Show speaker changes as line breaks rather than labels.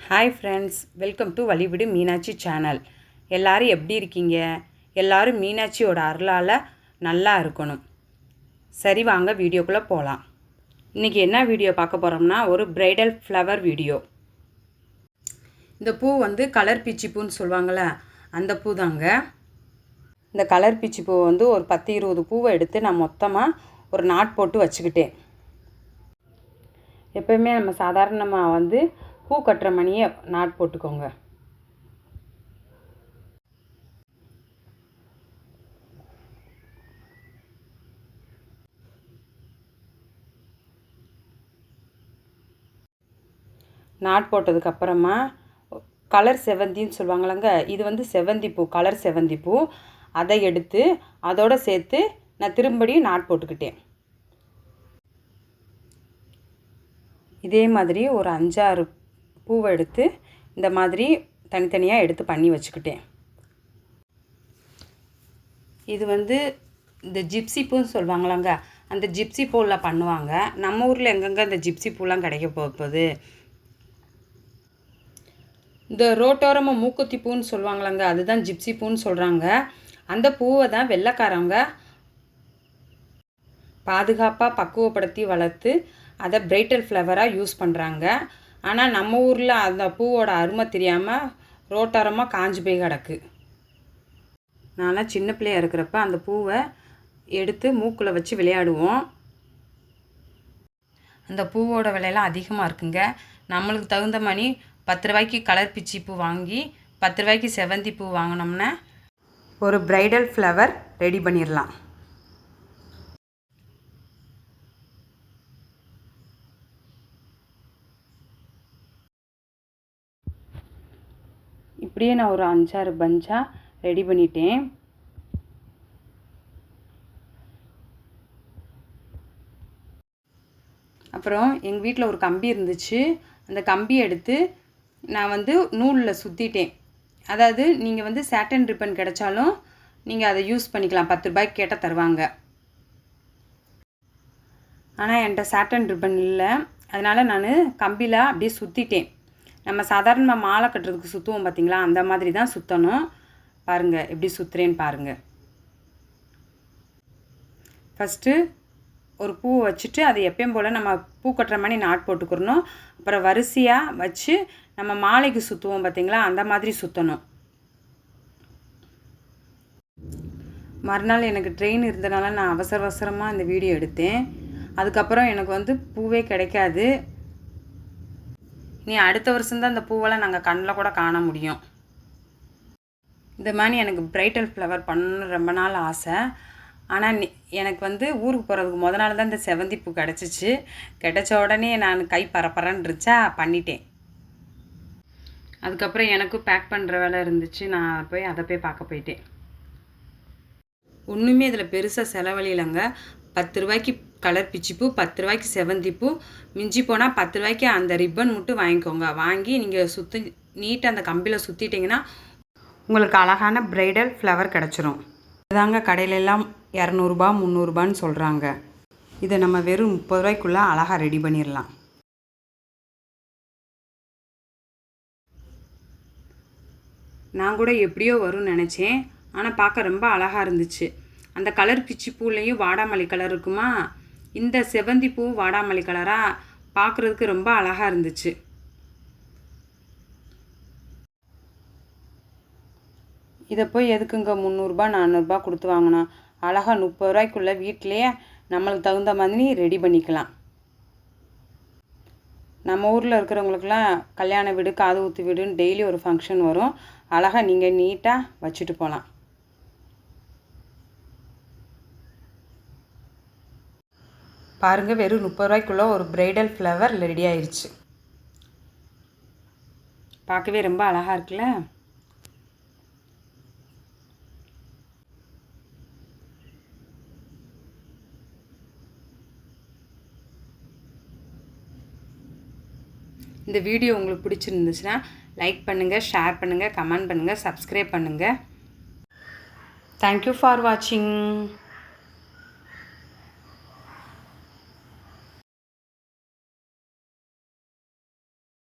Hi friends, welcome to Vazhividu Meenakshi channel. எல்லோரும் எப்படி இருக்கீங்க? எல்லோரும் மீனாட்சியோட அருளால் நல்லா இருக்கணும். சரி, வாங்க வீடியோக்குள்ளே போகலாம். இன்றைக்கி என்ன வீடியோ பார்க்க போகிறோம்னா, ஒரு பிரைடல் ஃப்ளவர் வீடியோ. இந்த பூ வந்து கலர் பிச்சி பூன்னு சொல்லுவாங்கள்ல, அந்த பூ தாங்க. இந்த கலர் பிச்சி பூ வந்து ஒரு 10-20 பூவை எடுத்து நான் மொத்தமாக ஒரு நாட் போட்டு வச்சுக்கிட்டேன். எப்போயுமே நம்ம சாதாரணமாக வந்து பூ கட்டுற மணியை நாட் போட்டுக்கோங்க. நாட் போட்டதுக்கப்புறமா கலர் செவந்தின்னு சொல்லுவாங்களங்க, இது வந்து செவந்தி பூ, கலர் செவந்தி பூ. அதை எடுத்து அதோடு சேர்த்து நான் திரும்படியும் நாட் போட்டுக்கிட்டேன். இதே மாதிரி ஒரு 5-6 பூவை எடுத்து இந்த மாதிரி தனித்தனியாக எடுத்து பண்ணி வச்சுக்கிட்டேன். இது வந்து இந்த ஜிப்சி பூன்னு சொல்லுவாங்களாங்க, அந்த ஜிப்சி பூவில் பண்ணுவாங்க. நம்ம ஊரில் எங்கெங்கே இந்த ஜிப்சி பூலாம் கிடைக்க போகுது. இந்த ரோட்டோரமாக மூக்குத்தி பூன்னு சொல்லுவாங்களாங்க, அதுதான் ஜிப்சி பூன்னு சொல்கிறாங்க. அந்த பூவை தான் வெள்ளைக்காரவங்க பாதுகாப்பாக பக்குவப்படுத்தி வளர்த்து அதை பிரைடல் ஃப்ளவராக யூஸ் பண்ணுறாங்க. ஆனால் நம்ம ஊரில் அந்த பூவோட அருமை தெரியாமல் ரோட்டோரமாக காஞ்சி போய் கிடக்கு. நான்லாம் சின்ன பிள்ளையாக இருக்கிறப்ப அந்த பூவை எடுத்து மூக்கில் வச்சு விளையாடுவோம். அந்த பூவோட விலையெல்லாம் அதிகமாக இருக்குங்க. நம்மளுக்கு தகுந்த மாதிரி 10 ரூபாய்க்கு கலர் பிச்சி பூ வாங்கி 10 ரூபாய்க்கு செவந்தி பூ வாங்கினோம்னா ஒரு பிரைடல் ஃப்ளவர் ரெடி பண்ணிடலாம். இப்படியே நான் ஒரு 5-6 பஞ்சாக ரெடி பண்ணிட்டேன். அப்புறம் எங்கள் வீட்டில் ஒரு கம்பி இருந்துச்சு. அந்த கம்பியை எடுத்து நான் வந்து நூலில் சுற்றிட்டேன். அதாவது நீங்கள் வந்து சாட்டன் ரிப்பன் கிடைச்சாலும் நீங்கள் அதை யூஸ் பண்ணிக்கலாம். 10 ரூபாய்க்கு கேட்டால் தருவாங்க. ஆனால் என்கிட்ட சாட்டன் ரிப்பன் இல்லை, அதனால் நான் கம்பியில் அப்படியே சுற்றிட்டேன். நம்ம சாதாரணமாக மாலை கட்டுறதுக்கு சுற்றுவோம் பார்த்திங்களா, அந்த மாதிரி தான் சுற்றணும். பாருங்கள் எப்படி சுற்றுறேன்னு பாருங்கள். ஃபஸ்ட்டு ஒரு பூவை வச்சுட்டு அதை எப்பயும் போல் நம்ம பூ கட்டுற மாதிரி நாட் போட்டுக்கிறணும். அப்புறம் வரிசையாக வச்சு நம்ம மாலைக்கு சுற்றுவோம் பார்த்திங்களா, அந்த மாதிரி சுற்றணும். மறுநாள் எனக்கு ட்ரெயின் இருந்தனால நான் அவசரமாக இந்த வீடியோ எடுத்தேன். அதுக்கப்புறம் எனக்கு வந்து பூவே கிடைக்காது. நீ அடுத்த வருஷம்தான் இந்த பூவெல்லாம் நாங்கள் கண்ணில் கூட காண முடியும். இந்த மாதிரி எனக்கு பிரைடல் ஃப்ளவர் பண்ணணுன்னு ரொம்ப நாள் ஆசை. ஆனால் எனக்கு வந்து ஊருக்கு போகிறதுக்கு முத நாள் தான் இந்த செவந்தி பூ கிடச்சிச்சு. கிடச்ச உடனே நான் கை பரப்பரன்னுச்சா பண்ணிட்டேன். அதுக்கப்புறம் எனக்கும் பேக் பண்ணுற வேலை இருந்துச்சு. நான் போய் அதை பார்க்க போயிட்டேன். ஒன்றுமே இதில் பெருசாக செலவழியிலங்க. 10 ரூபாய்க்கு கலர் பிச்சிப்பூ, 10 ரூபாய்க்கு செவந்தி பூ, மிஞ்சி போனால் 10 ரூபாய்க்கு அந்த ரிப்பன் மட்டும் வாங்கிக்கோங்க. வாங்கி நீங்கள் நீட்டாக அந்த கம்பியில் சுற்றிட்டிங்கன்னா உங்களுக்கு அழகான பிரைடல் ஃப்ளவர் கிடச்சிரும். அதாங்க கடையிலெல்லாம் 200 300 சொல்கிறாங்க. இதை நம்ம வெறும் 30 ரூபாய்க்குள்ளே அழகாக ரெடி பண்ணிடலாம். நான் கூட எப்படியோ வரும்னு நினச்சேன், ஆனால் பார்க்க ரொம்ப அழகாக இருந்துச்சு. அந்த கலர் பிச்சி பூலேயும் வாடாமல்லி கலர் இருக்குமா, இந்த செவந்தி பூ வாடாமல்லி கலராக பார்க்குறதுக்கு ரொம்ப அழகாக இருந்துச்சு. இதை போய் எதுக்குங்க 300 400 கொடுத்து வாங்கினோம்? அழகாக 30 ரூபாய்க்குள்ளே வீட்டிலையே நம்மளுக்கு தகுந்த மாதிரி ரெடி பண்ணிக்கலாம். நம்ம ஊரில் இருக்கிறவங்களுக்கெல்லாம் கல்யாண வீடு, காது ஊற்று வீடுன்னு டெய்லி ஒரு ஃபங்க்ஷன் வரும். அழகாக நீங்கள் நீட்டாக வச்சுட்டு போகலாம். பாருங்கள், வெறும் 30 ரூபாய்க்குள்ளே ஒரு பிரைடல் ஃப்ளவர் ரெடி ஆயிடுச்சு. பார்க்கவே ரொம்ப அழகாக இருக்குல்ல. இந்த வீடியோ உங்களுக்கு பிடிச்சிருந்துச்சுன்னா லைக் பண்ணுங்கள், ஷேர் பண்ணுங்கள், கமெண்ட் பண்ணுங்கள், சப்ஸ்கிரைப் பண்ணுங்கள். தேங்க்யூ ஃபார் வாட்சிங்.